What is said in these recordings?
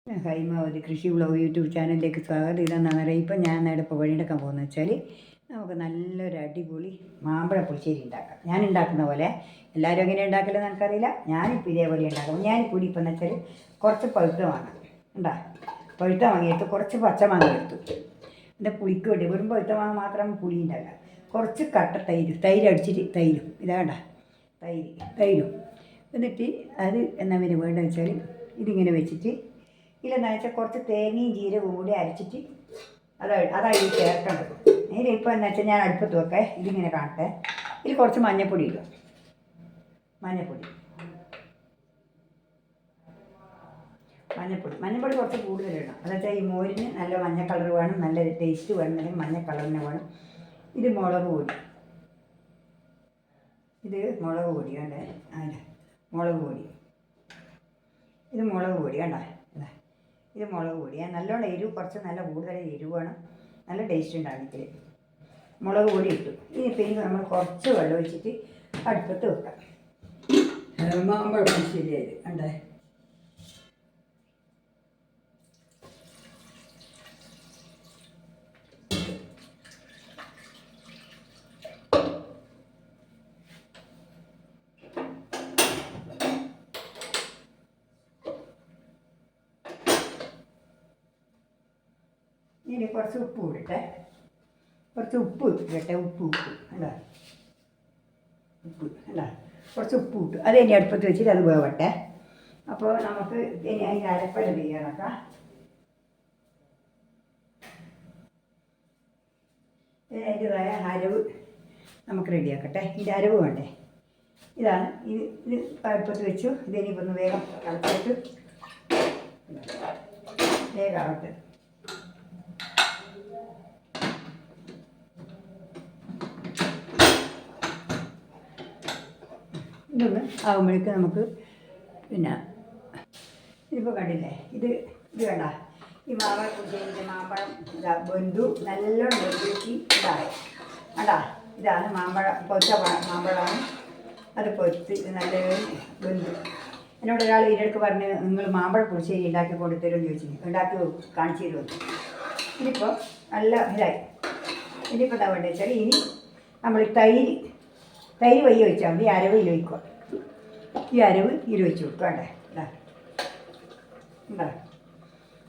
ഹൈമ ഒരു കൃഷി vlog YouTube ചാനലിലേക്ക് സ്വാഗതം. ഇതെന്നാണെന്ന് അറിയാം. ഇപ്പം ഞാൻ നേരെ ഇപ്പോൾ വഴിയെടുക്കാൻ പോകുന്നത് വെച്ചാൽ നമുക്ക് നല്ലൊരു അടിപൊളി മാമ്പഴ പുളിശ്ശേരി ഉണ്ടാക്കാം. ഞാൻ ഉണ്ടാക്കുന്ന പോലെ എല്ലാവരും എങ്ങനെ ഉണ്ടാക്കില്ലെന്ന് എനിക്കറിയില്ല. ഞാനിപ്പോൾ ഇതേപോലെ ഉണ്ടാക്കും. ഞാനിപ്പോൾ ഇപ്പം എന്ന് വെച്ചാൽ കുറച്ച് പഴുത്ത മാങ്ങ ഉണ്ടാ പഴുത്ത മാങ്ങയെടുത്ത് കുറച്ച് പച്ചമാങ്ങ എടുത്തു. എൻ്റെ പുളിക്ക് വേണ്ടി വെറും പഴുത്ത മാങ്ങ മാത്രം പുളി ഉണ്ടാക്കുക. കുറച്ച് കട്ട തൈര് അടിച്ചിട്ട് തൈരും ഇതാണ്ട തൈരും എന്നിട്ട് അത് എന്നാ പിന്നെ വേണ്ടതെന്ന് വെച്ചാൽ ഇതിങ്ങനെ വെച്ചിട്ട് ഇല്ലെന്ന് വെച്ചാൽ കുറച്ച് തേങ്ങയും ജീരകവും കൂടി അരച്ചിട്ട് അതായി ചേർക്കേണ്ടത്. ഇതിലിപ്പോൾ എന്ന് വെച്ചാൽ ഞാൻ അടുപ്പത്ത് വെക്കേ. ഇതിങ്ങനെ കാണട്ടെ. ഇതിൽ കുറച്ച് മഞ്ഞൾപ്പൊടി ഇടുക. മഞ്ഞൾപ്പൊടി കുറച്ച് കൂടുതലിടണം. എന്ന് വെച്ചാൽ ഈ മോരിന് നല്ല മഞ്ഞ കളർ വേണം, നല്ല ടേസ്റ്റ് വേണമെങ്കിൽ മഞ്ഞ കളറിന് വേണം. ഇത് മുളക് പൊടി കണ്ടേ. മുളക് പൊടി ഇത് മുളക് പൊടി നല്ലോണം എരിവ് കുറച്ച് നല്ല കൂടുതൽ എരിവ് വേണം, നല്ല ടേസ്റ്റ് ഉണ്ടാണെങ്കിൽ മുളക് പൊടി ഇട്ടു. ഇനിയിപ്പോൾ നമ്മൾ കുറച്ച് വെള്ളം ഒഴിച്ചിട്ട് അടുപ്പത്ത് വെക്കാം. മാമ്പഴ പുളിശ്ശേരിയായത് കണ്ടേ. ഇനി കുറച്ച് ഉപ്പ് ഇടട്ടെ. ഉപ്പ് കുറച്ച് ഉപ്പ് ഇട്ടു. അത് ഇനി അടുപ്പത്ത് വെച്ചിട്ട് അത് വേവട്ടെ. അപ്പോൾ നമുക്ക് ഇനി അതിൻ്റെ അരപ്പല തയ്യാറാക്കാം. അതിൻ്റെതായ അരവ് നമുക്ക് റെഡിയാക്കട്ടെ. ഇതിൻ്റെ അരവ് വേണ്ടേ. ഇതാണ് ഇത് അടുപ്പത്ത് വെച്ചു. ഇതിനിപ്പോൾ ഒന്ന് വേഗം കളച്ചിട്ട് വേഗം ആവട്ടെ. ഇതൊന്ന് ആകുമ്പോഴേക്ക് നമുക്ക് പിന്നെ ഇതിപ്പോൾ കണ്ടില്ലേ, ഇത് വേണ്ട. ഈ മാമ്പഴ പുളിശ്ശേരിൻ്റെ മാമ്പഴം ബന്ധു നല്ലോണം വെറുക്കി ഇതായി ഇതാണ് പൊച്ച മാമ്പഴമാണ്. അത് പൊച്ച് നല്ല ബന്ധു. എന്നോട് ഒരാൾ ഇതിനടുക്ക് പറഞ്ഞ് നിങ്ങൾ മാമ്പഴ പുളിശ്ശേരി ഉണ്ടാക്കി കൊണ്ടുതരുമെന്ന് ചോദിച്ചു. ഉണ്ടാക്കി കാണിച്ചു തരുമെന്ന്. ഇതിപ്പോൾ നല്ല ഇതായി. ഇനിയിപ്പോൾ എന്താ വേണ്ടത് വെച്ചാൽ ഇനി നമ്മൾ തൈര് വയ്യ വെച്ചാൽ മതി. അരവ് ഇതിൽ വയ്ക്കുക. ഈ അരവ് ഇതിൽ വെച്ച് കൊടുക്കുക. വേണ്ടേ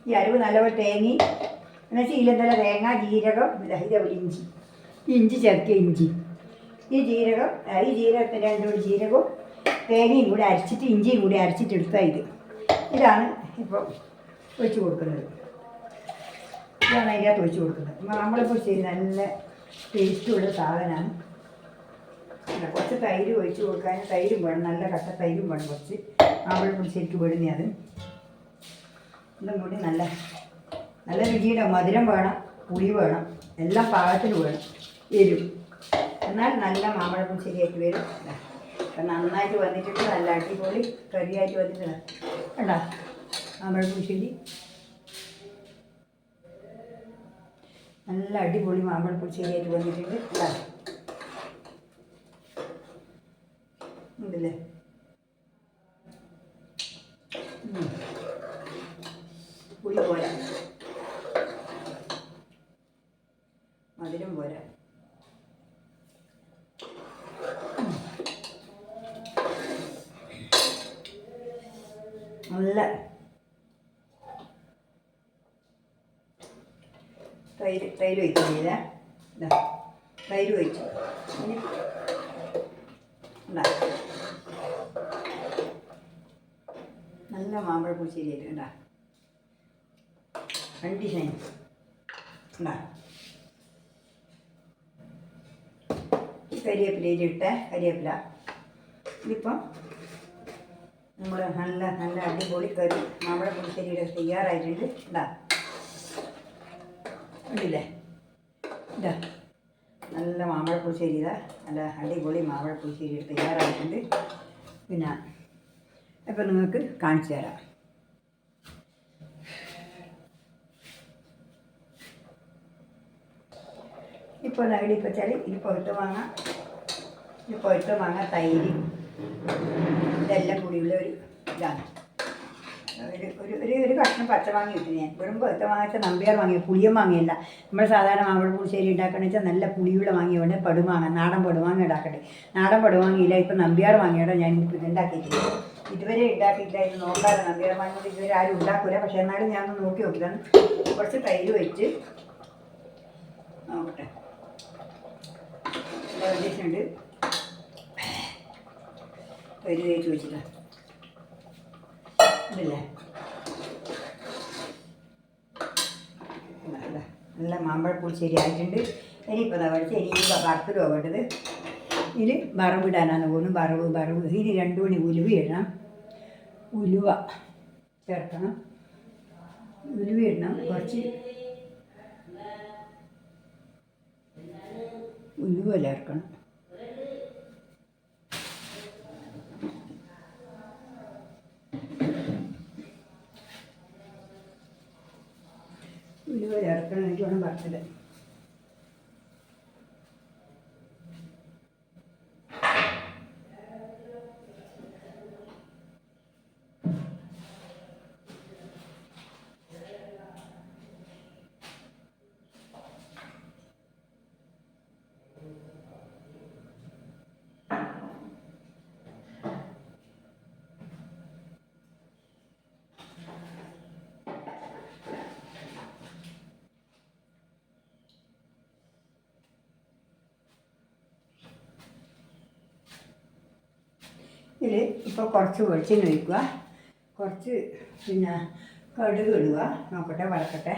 ഈ അരവ് നല്ലപോലെ തേങ്ങി എന്നുവെച്ചാൽ ഇതിലെന്തല്ല തേങ്ങ, ജീരകം, ഇതേപോലെ ഇഞ്ചി ചേർക്കുക. ഈ ജീരകത്തിൻ്റെ രണ്ടുകൂടി ജീരകവും തേങ്ങയും കൂടി അരച്ചിട്ട് ഇഞ്ചിയും കൂടി അരച്ചിട്ട് എടുത്താൽ ഇതാണ് ഇപ്പോൾ ഒഴിച്ച് കൊടുക്കുന്നത്. ഇതാണ് അതിനകത്ത് ഒഴിച്ച് കൊടുക്കുന്നത്. നമ്മളിപ്പോൾ ശരി നല്ല ടേസ്റ്റുള്ള സാധനമാണ്. കുറച്ച് തൈര് ഒഴിച്ച് കൊടുക്കാൻ തൈരും വേണം, നല്ല കട്ട തൈരും വേണം. കുറച്ച് മാമ്പഴ പുളിശ്ശേരിക്ക് വേടുന്ന അത് ഇതും കൂടി നല്ല രുചിയുടെ മധുരം വേണം, പുളി വേണം, എല്ലാം പാകത്തിന് വേണം, എരിവ്. എന്നാൽ നല്ല മാമ്പഴ പുളിശ്ശേരിയായിട്ട് വരും. അപ്പം നന്നായിട്ട് വന്നിട്ടുണ്ട്. നല്ല അടിപൊളി കറിയായിട്ട് വന്നിട്ടുണ്ട്. കണ്ടോ മാമ്പഴ പുളിശ്ശേരി നല്ല അടിപൊളി മാമ്പഴ പുളിശ്ശേരിയായിട്ട് വന്നിട്ടുണ്ട്. ഉണ്ടല്ലേ. പുളി പോരാ, മധുരം പോരാ. നല്ല തൈര് ഒഴിക്കുന്നില്ല. തൈര് ഒഴിച്ചു നല്ല മാമ്പഴ പുളിശ്ശേരി ആയിട്ട് ഉണ്ടാ കണ്ടീഷൻ കരിവേപ്പില ഇതിപ്പം നമ്മൾ നല്ല അടിപൊളി കറി മാമ്പഴ പുളിശ്ശേരിയുടെ തയ്യാറായിട്ടുണ്ട്. ഉണ്ടല്ലേ. നല്ല മാമ്പഴ പുളിശ്ശേരി നല്ല അടിപൊളി മാമ്പഴ പുളിശ്ശേരി തയ്യാറായിട്ടുണ്ട്. പിന്നെ ഇപ്പം നിങ്ങൾക്ക് കാണിച്ചു തരാം. ഇപ്പോൾ ഇവിടെ വെച്ചാൽ ഇത് പഴുത്ത മാങ്ങ തൈര് ഇതെല്ലാം കൂടിയുള്ള ഒരു ഇതാണ്. ഒരു ഒരു കഷ്ണം പച്ചമാങ്ങ ഇട്ടു ഞാൻ. വെറും പഴുത്ത മാങ്ങ നമ്പ്യാർ വാങ്ങിയ പുളിയം മാങ്ങയല്ല. നമ്മൾ സാധാരണ മാമ്പഴ പുളിശ്ശേരി ഉണ്ടാക്കണമെന്ന് വെച്ചാൽ നല്ല പുളിയുള്ള മാങ്ങ വേണ്ടേ, പടുമാങ്ങ, നാടൻ പടുമാങ്ങ ഉണ്ടാക്കട്ടെ. നാടൻ പടുമാങ്ങയില്ല, ഇപ്പം നമ്പ്യാർ മാങ്ങയുടെ ഞാൻ ഇത് ഉണ്ടാക്കിയിട്ടില്ല, ഇതുവരെ ഉണ്ടാക്കിയിട്ടില്ല. ഇത് നോക്കാതെ നമ്പ്യാർ മാങ്ങ കൊണ്ട് ഇതുവരെ ആരും ഉണ്ടാക്കില്ല. പക്ഷേ എന്നാലും ഞാനൊന്ന് നോക്കി നോക്കിയതാണ്. കുറച്ച് തൈര് വെച്ച് നോക്കട്ടെ. ഉദ്ദേശമുണ്ട് തൈര് തേച്ച് വെച്ചില്ല ഇതല്ലേ. നല്ല മാമ്പഴ പുളിശ്ശേരി ആയിട്ടുണ്ട്. ഇനിയിപ്പോൾ പഠിച്ച് ഇനി വറുത്തിടുക വേണ്ടത്. ഇതിൽ വറവിടാനാണ് പോകുന്നത്. വറവ് ഇതിന് 2 മണി ഉലുവ ഇടണം. ഉലുവ ചേർക്കണം. ഉലുവ ഇടണം, കുറച്ച് ഉലുവ ചേർക്കണം. ഉലുവ ചേർക്കണം, എനിക്ക് വേണം വറുത്തിടാൻ. ഇതിൽ ഇപ്പോൾ കുറച്ച് വെളിച്ചെണ്ണ ഒഴിക്കുക, കുറച്ച് പിന്നെ കടുക് ഇടുക. നോക്കട്ടെ, വറക്കട്ടെ.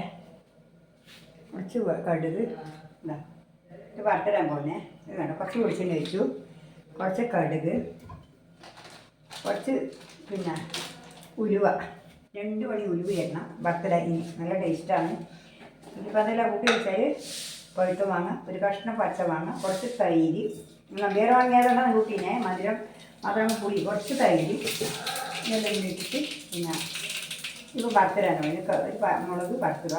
കുറച്ച് കടുക് ഇതാ, ഇത് വറുത്തിടാൻ പോകുന്നേ. ഇത് വേണ്ട, കുറച്ച് വെളിച്ചെണ്ണ ഒഴിച്ചു, കുറച്ച് കടുക്, കുറച്ച് പിന്നെ ഉലുവ, 2 മണി ഉലുവ ഇടണം. വറുത്തിടാൻ ഇനി നല്ല ടേസ്റ്റാണ്. ഇനിയിപ്പോൾ അതെല്ലാം കൂട്ടി വെച്ചാൽ പഴുത്ത മാങ്ങ, ഒരു കഷ്ണം പച്ച മാങ്ങ, കുറച്ച് തൈര്, വേറെ വാങ്ങിയതുകൊണ്ടാണ് കൂട്ടിനെ, മധുരം മാത്രം പുളി, കുറച്ച് തൈര്, ഇതെല്ലാം ഇട്ടിട്ട് പിന്നെ ഇപ്പോൾ വറുത്തിടാനോ ഒരു മുളക് വറുത്തുക.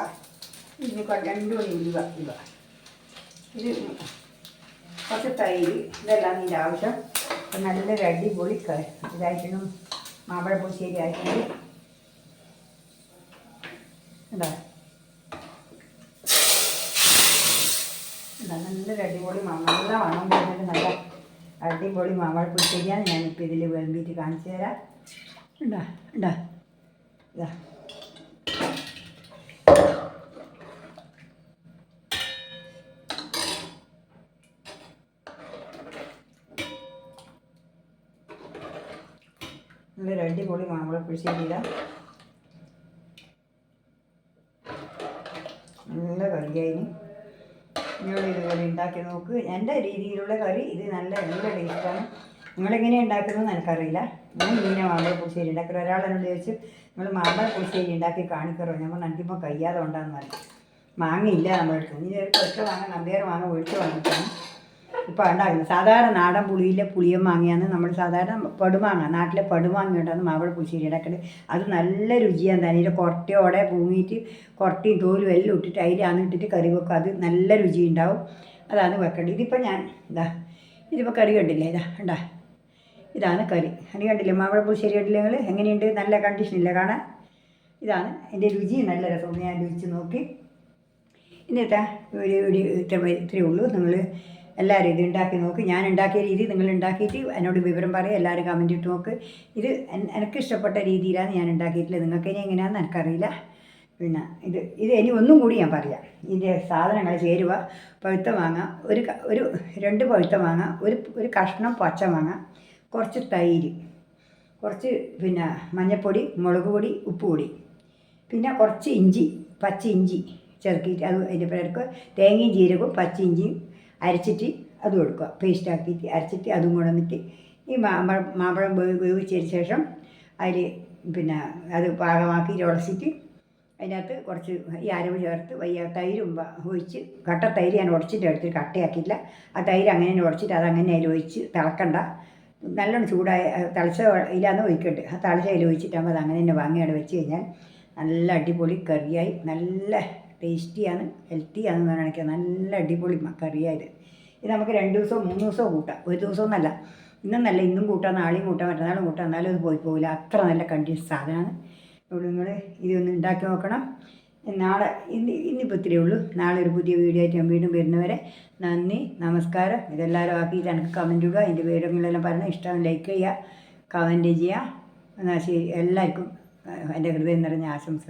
ഇനി 2 മണി ഉലുവ ഇടുക. ഇത് കുറച്ച് തൈര്, ഇതെല്ലാം ഇതിൻ്റെ ആവശ്യം. അപ്പം നല്ലൊരു അടിപൊളി ഇതായിട്ടും മാമ്പഴ പുളിശ്ശേരി ആയിട്ടുണ്ട്. എന്താ നല്ലൊരു അടിപൊളി നല്ല മണം പോകുന്നത് നല്ല അടിപൊളി മാമ്പഴ പുളിശ്ശേരിയാണ് ഞാനിപ്പോൾ ഇതിൽ വിളമ്പിയിട്ട് കാണിച്ചു തരാം. ഉണ്ടാ ഇതാ നല്ലൊരു അടിപൊളി മാമ്പഴ പുളിശ്ശേരിയില്ല, നല്ല കറിയായി. നിങ്ങൾ ഇതുപോലെ ഉണ്ടാക്കി നോക്ക്. എൻ്റെ രീതിയിലുള്ള കറി ഇത് നല്ല ടേസ്റ്റാണ്. നിങ്ങളെങ്ങനെയാണ് ഉണ്ടാക്കുന്നതെന്ന് എനിക്കറിയില്ല. ഞാൻ ഇങ്ങനെ മാമ്പഴ പുളിശ്ശേരി ഉണ്ടാക്കുന്നത്. ഒരാളെന്നോട് ചോദിച്ചു, നിങ്ങൾ മാമ്പഴ പുളിശ്ശേരി ഉണ്ടാക്കി കാണിക്കറോ? ഞങ്ങൾ നട്ടിപ്പോൾ കഴിയാതെ കൊണ്ടാന്ന് പറയും. മാങ്ങയില്ല നമ്മളെടുത്ത്. ഇനി ഒരു ഒറ്റ മാങ്ങ നമ്പേറെ മാങ്ങ ഒഴിച്ച് വന്നിട്ടാണ് ഇപ്പോൾ ഉണ്ടാക്കുന്നത്. സാധാരണ നാടൻ പുളിയിലെ പുളിയം മാങ്ങയാണ് നമ്മൾ സാധാരണ പടുമാങ്ങ, നാട്ടിലെ പടുമാങ്ങ കൊണ്ടാണ് മാമ്പഴ പുളിശ്ശേരി ഉണ്ടാക്കുന്നത്. അത് നല്ല രുചിയാണ്. അതിൻ്റെ കൊറട്ടയോടെ പൂങ്ങിയിട്ട് കൊറട്ടയും തോലും എല്ലാം ഇട്ടിട്ട് അതിലാണ് ഇട്ടിട്ട് കറി വെക്കും. അത് നല്ല രുചി ഉണ്ടാവും. അതാണ് വെക്കേണ്ടത്. ഇതിപ്പോൾ ഞാൻ ഇതിപ്പോൾ കറി കണ്ടില്ലേ, ഇതാണ് കറി കണ്ടില്ലേ, മാമ്പഴ പുളിശ്ശേരി കണ്ടില്ലേ നിങ്ങൾ? എങ്ങനെയുണ്ട്? നല്ല കണ്ടീഷനില്ല കാണാൻ. ഇതാണ് എൻ്റെ രുചി, നല്ല രസമാണ്. ഞാൻ രുചിച്ച് നോക്കി. ഇന്നത്തെ ഇത്രയേ ഉള്ളൂ. നിങ്ങൾ എല്ലാവരും ഇത് ഉണ്ടാക്കി നോക്ക്. ഞാൻ ഉണ്ടാക്കിയ രീതി നിങ്ങൾ ഉണ്ടാക്കിയിട്ട് എന്നോട് വിവരം പറയും. എല്ലാവരും കമൻറ്റ് ഇട്ട് നോക്ക്. ഇത് എനിക്ക് ഇഷ്ടപ്പെട്ട രീതിയിലാണ് ഞാൻ ഉണ്ടാക്കിയിട്ടുള്ളത്. നിങ്ങൾക്ക് ഇനി എങ്ങനെയാണെന്ന് എനിക്കറിയില്ല. പിന്നെ ഇത് ഇനി ഒന്നും കൂടി ഞാൻ പറയാം. ഇതിൻ്റെ സാധനങ്ങൾ ചേരുവ: പഴുത്ത മാങ്ങ, ഒരു 2 പഴുത്ത മാങ്ങ, ഒരു കഷ്ണം പച്ച മാങ്ങ, കുറച്ച് തൈര്, കുറച്ച് പിന്നെ മഞ്ഞൾപ്പൊടി, മുളക് പൊടി, ഉപ്പ് പൊടി, പിന്നെ കുറച്ച് ഇഞ്ചി, പച്ച ഇഞ്ചി ചെറുക്കിയിട്ട് അത് അതിൻ്റെ പേർക്ക് തേങ്ങയും ജീരകവും പച്ച ഇഞ്ചിയും അരച്ചിട്ട് അതും എടുക്കുക. പേസ്റ്റാക്കിയിട്ട് അരച്ചിട്ട് അതും കൊണ്ടുവന്നിട്ട് ഈ മാമ്പഴം വേവിച്ചതിന് ശേഷം അതിൽ പിന്നെ അത് പാകമാക്കി ഉടച്ചിട്ട് അതിനകത്ത് കുറച്ച് ഈ അരവ് ചേർത്ത് തൈരും ഒഴിച്ച്, കട്ട തൈര് ഞാൻ ഉടച്ചിട്ട് എടുത്തിട്ട് കട്ടയാക്കിയില്ല. ആ തൈര് അങ്ങനെ ഉടച്ചിട്ട് അതങ്ങനെ അതിൽ ഒഴിച്ച് തിളക്കണ്ട. നല്ലോണം ചൂടായ തിളച്ച ഇതിലാന്ന് ഒഴിക്കണ്ട്. ആ തിളച്ച അതിൽ ഒഴിച്ചിട്ടാകുമ്പോൾ അത് അങ്ങനെ തന്നെ വാങ്ങിയാണ് വെച്ച് കഴിഞ്ഞാൽ നല്ല അടിപൊളി കറിയായി. നല്ല ടേസ്റ്റിയാണ്, ഹെൽത്തിയാണെന്ന് കാണിക്കുക. നല്ല അടിപൊളി കറിയായത്. ഇത് നമുക്ക് 2 ദിവസമോ 3 ദിവസമോ കൂട്ടാം. ഒരു ദിവസമൊന്നല്ല, ഇന്നൊന്നല്ല, ഇന്നും കൂട്ടാം, നാളെയും കൂട്ടാം, മറ്റന്നാളും കൂട്ടാം. എന്നാലും അത് പോയി പോകില്ല. അത്ര നല്ല കണ്ടീഷൻ സാധനമാണ്. അപ്പോൾ നിങ്ങൾ ഇതൊന്ന് ഉണ്ടാക്കി നോക്കണം. നാളെ ഇന്നിപ്പോൾ ഇത്രയേ ഉള്ളൂ. നാളെ ഒരു പുതിയ വീഡിയോ ആയിട്ട് ഞാൻ വീണ്ടും വരുന്നവരെ നന്ദി, നമസ്കാരം. ഇതെല്ലാവരും ആക്കിയിട്ട് എനിക്ക് കമൻറ്റ് ഇടുക. അതിൻ്റെ വിവരങ്ങളെല്ലാം പറഞ്ഞാൽ ഇഷ്ടം ലൈക്ക് ചെയ്യുക, കമൻറ്റ് ചെയ്യുക. എന്നാൽ ശരി, എല്ലാവർക്കും എൻ്റെ ഹൃദയം നിറഞ്ഞ ആശംസകൾ.